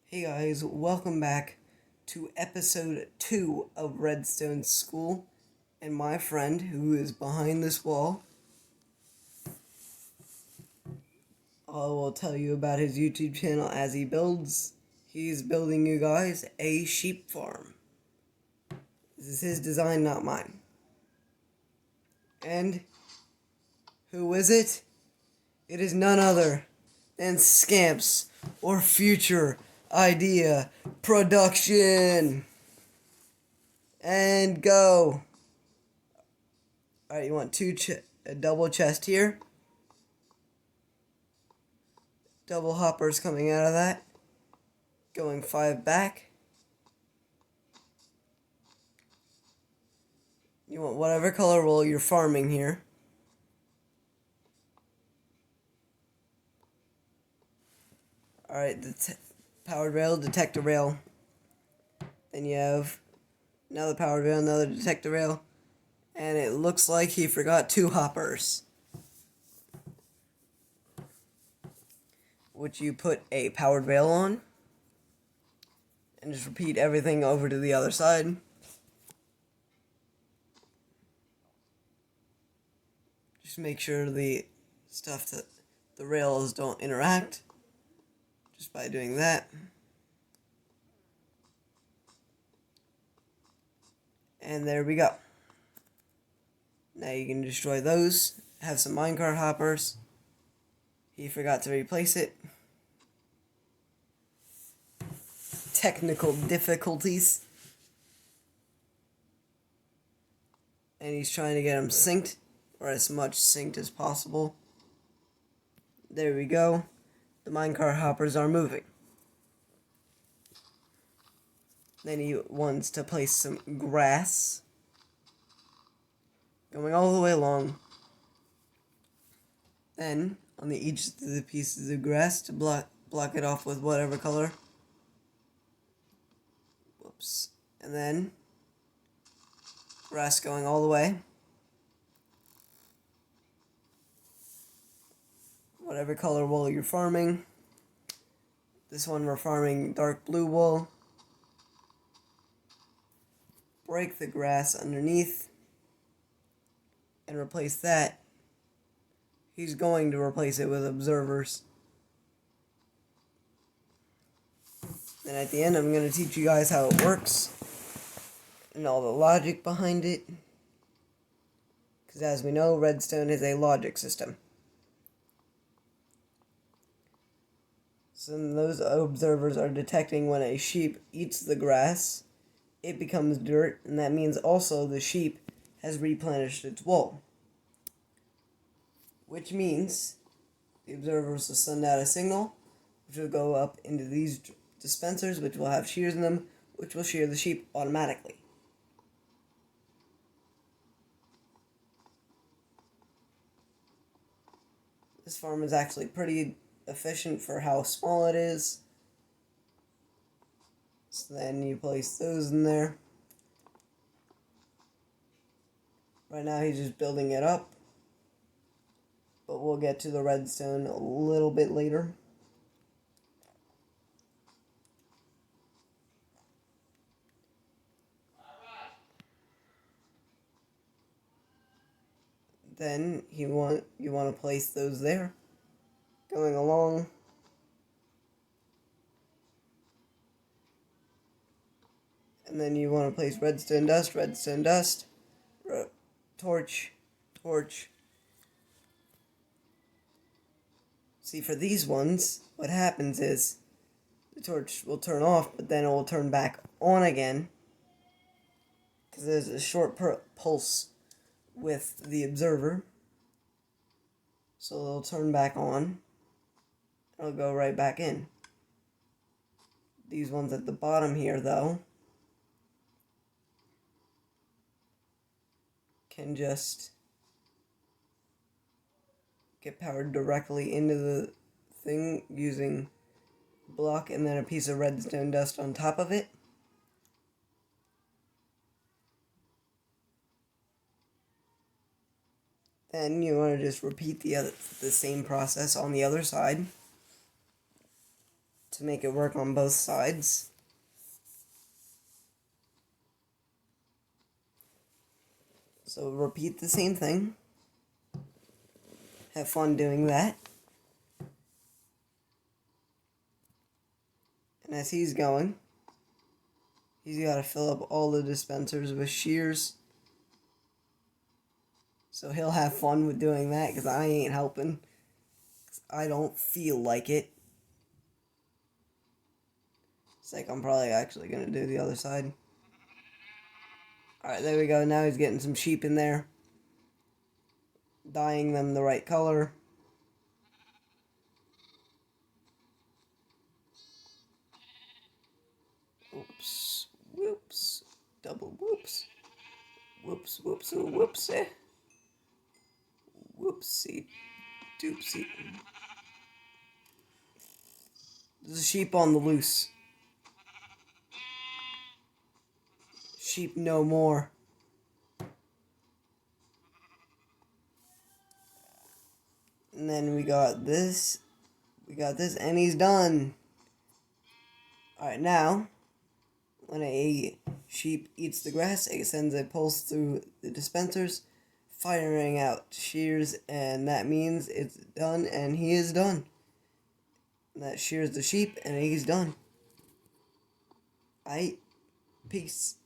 Hey guys, welcome back to episode 2 of Redstone School. And my friend, who is behind this wall, I will tell you about his YouTube channel as he builds. He's building you guys a sheep farm. This is his design, not mine. And who is it? It is none other than Scamps or Future Idea Production. And go. Alright, you want a double chest here. Double hoppers coming out of that. Going 5 back. You want whatever color wool you're farming here. Alright, the powered rail, detector rail. Then you have another powered rail, another detector rail. And it looks like he forgot 2 hoppers, which you put a powered rail on. And just repeat everything over to the other side. Just make sure the rails don't interact. Just by doing that. And there we go. Now you can destroy those. Have some minecart hoppers. He forgot to replace it. Technical difficulties. And he's trying to get them synced, or as much synced as possible. There we go. The minecart hoppers are moving. Then he wants to place some grass, going all the way along. Then, on each of the pieces of grass, to block it off with whatever color. Whoops. And then, grass going all the way. Whatever color wool you're farming. This one we're farming dark blue wool. Break the grass underneath. And replace that. He's going to replace it with observers. Then at the end I'm going to teach you guys how it works. And all the logic behind it. Because as we know, Redstone is a logic system. So those observers are detecting when a sheep eats the grass, it becomes dirt, and that means also the sheep has replenished its wool. Which means the observers will send out a signal, which will go up into these dispensers, which will have shears in them, which will shear the sheep automatically. This farm is actually pretty efficient for how small it is. So then you place those in there. Right now he's just building it up. But we'll get to the redstone a little bit later. Then you want to place those there. Going along. And then you want to place redstone dust, torch. See, for these ones, what happens is the torch will turn off, but then it will turn back on again. Because there's a short pulse with the observer. So it'll turn back on. It'll go right back in. These ones at the bottom here, though, can just get powered directly into the thing using a block and then a piece of redstone dust on top of it. Then you want to just repeat the same process on the other side to make it work on both sides. So repeat the same thing. Have fun doing that. And as he's going, he's got to fill up all the dispensers with shears. So he'll have fun with doing that because I ain't helping. 'Cause I don't feel like it. It's like I'm probably actually going to do the other side. Alright, there we go. Now he's getting some sheep in there. Dyeing them the right color. Oops. Whoops. Double whoops. Whoops, whoops, whoopsie. Whoopsie. Doopsie. There's a sheep on the loose. Sheep no more. And then we got this. And he's done. Alright, now, when a sheep eats the grass, it sends a pulse through the dispensers, firing out shears, and that means it's done, and he is done. And that shears the sheep, and he's done. Alright, peace.